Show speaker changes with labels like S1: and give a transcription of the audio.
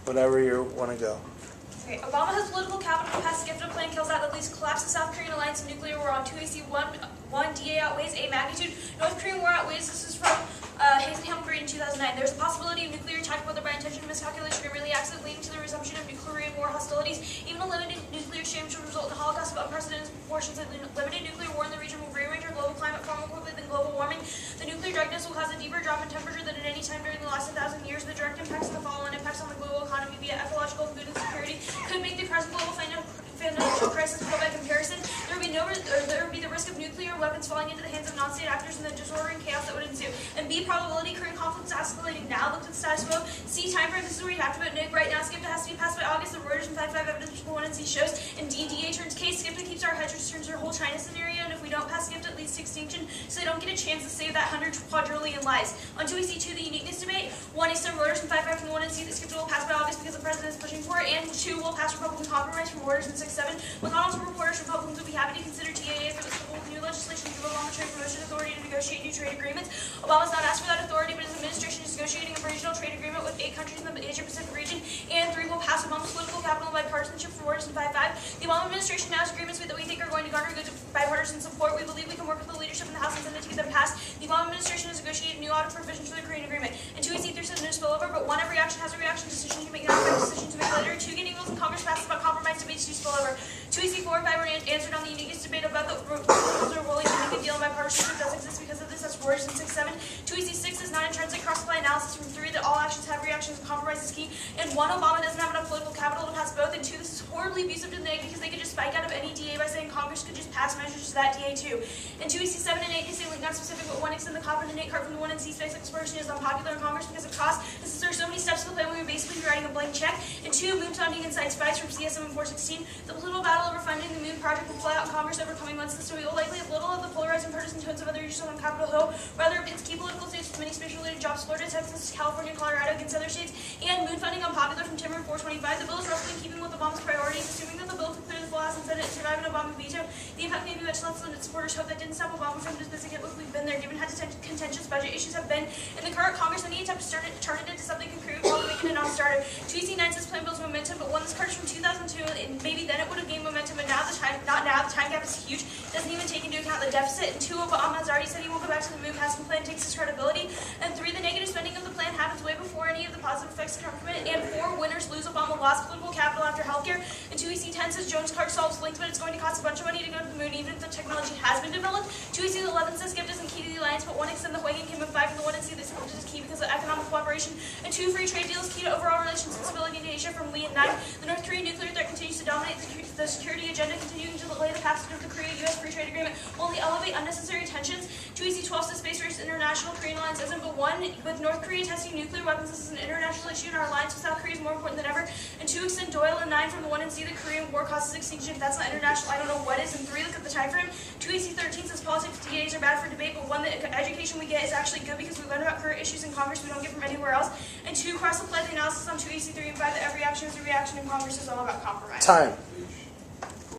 S1: whatever you want to go.
S2: Okay, Obama has political capital to pass a gift of plan kills out that leads collapse the South Korean alliance and nuclear war on 2AC 1 DA outweighs A magnitude. North Korean war outweighs. This is from Hayes and Hamilton in 2009. There's a possibility of nuclear attack, whether by intention, miscalculation, or merely accident, leading to the resumption of nuclear war hostilities. Even a limited nuclear exchange will result in a holocaust of unprecedented proportions. A limited nuclear war in the region will rearrange our global climate far more quickly than global warming. The nuclear darkness will cause a deeper drop in temperature than at any time during the last 1,000 years. The direct impacts and the follow-on impacts on the global economy via ecological, food, and security could make the present global financial crisis pale by comparison. There would be the risk of nuclear weapons falling into the hands of non-state actors and the disorder and chaos that would ensue. And B, probability Korean conflicts escalating now. Look at the status quo. C, time frame. This is where you have to put Nick right now. SKIPTA has to be passed by August. The Reuters and 5 evidence for 1 and C shows. And D, DA turns case. SKIPTA keeps our hedge returns our whole China scenario. And if we don't pass SKIPTA, it leads to extinction. So they don't get a chance to save that 100 quadrillion lives. On 2AC2, the uniqueness debate. 1A, some Reuters and 5 from the 1 and C that SKIPTA will pass by August because the president is pushing for it. And 2 will pass Republican compromise from Reuters and 6-7. McConnell's reporters, Republicans would be happy to consider TAA for this new legislation to give Obama trade promotion authority to negotiate new trade agreements. Obama's not asked for that authority, but his administration is negotiating a regional trade agreement with 8 countries in the Asia-Pacific region, and 3 will pass Obama's political capital and bipartisanship for Reuters and 5-5. The Obama administration now has agreements that we think are going to garner good bipartisan support. We believe we can work with the leadership in the House and Senate to get them passed. The Obama administration has negotiated new audit provisions for the Korean agreement. And 2AC3 says no spillover, but 1, every action has a reaction decision to make, not a decision to make later. 2, getting bills in Congress passes about compromise debates to spillover. 2AC4 and 5 were answered on the uniqueness debate about the proposals are willing to make a deal, and bipartisanship does exist because of this. That's Reuters and 6-7. 2AC6 is not intrinsic cross-apply analysis from 3 that all actions have reactions and compromise is key. And 1, Obama doesn't have enough political capital to pass both. And 2, this is horribly abusive to the neg because they could just spike out of any DA by saying Congress could just pass measures to that DA too. And 2AC7 and 8 can say not specific, but 1 extend the copper to Nate Cart from the 1 and C space exploration is unpopular in Congress because of cost. This is there are so many steps to the plan when we're basically writing a blank check. And 2, moon sounding inside spies from CSM and 416. The political battle over funding the moon project will play out in Congress over coming months. So we will likely have little of the polarizing partisan tones of other issues on Capitol Hill. Rather, it pits key political states with many space-related jobs, Florida, Texas, California, Colorado against other states. And moon funding unpopular from Timber 425. The bill is roughly in keeping with Obama's priorities, assuming that the bill could clear the full House and Senate and survive an Obama veto. The impact may be much less than its supporters hope. That didn't stop Obama from dismissing it. Look, we've been there, given how contentious budget issues have been in the current Congress. Any attempt to turn it into something concrete will make it a non-starter. 2AC9 says plan builds momentum, but 1, this card is from 2002, and maybe then it would have gained momentum, but now the time, not now, the time gap is huge. Doesn't even take into account the deficit. And 2, Obama has already said he won't go back to the moon passing plan, takes his credibility. And 3, the negative spending of the plan happens way before any of the positive effects come from it. And 4, winners lose. Obama lost political capital after healthcare. And 2AC10 says Jones card solves links, but it's going to cost a bunch of money to go to the moon, even if the technology has been developed. 2AC11 says gift isn't key to the alliance, but 1, extend the Huanging came with 5 from the 1 and C. This is key because of economic cooperation. And 2, free trade deals key to overall relations and stability in Asia from Lee and 9. The North Korean nuclear threat continues to dominate the security agenda, continuing to delay the passage of the Korea-U.S. free trade agreement will only elevate unnecessary tensions. 2AC12 says space race international Korean alliance isn't, but 1, with North Korea testing nuclear weapons, this is an international issue, and our alliance with South Korea is more important than ever. And 2, extend Doyle and 9 from the 1 and C. The Korean War causes extinction. If that's not international, I don't know what is. And 3, look at the time frame. 2AC13 says politics DAs are bad for debate, but 1, the education we get is actually good because we learn about current issues in Congress we don't get from anywhere else. And 2, cross-apply the analysis on 2AC3 and 5 that every action is a reaction in Congress is all about compromise.
S1: Time.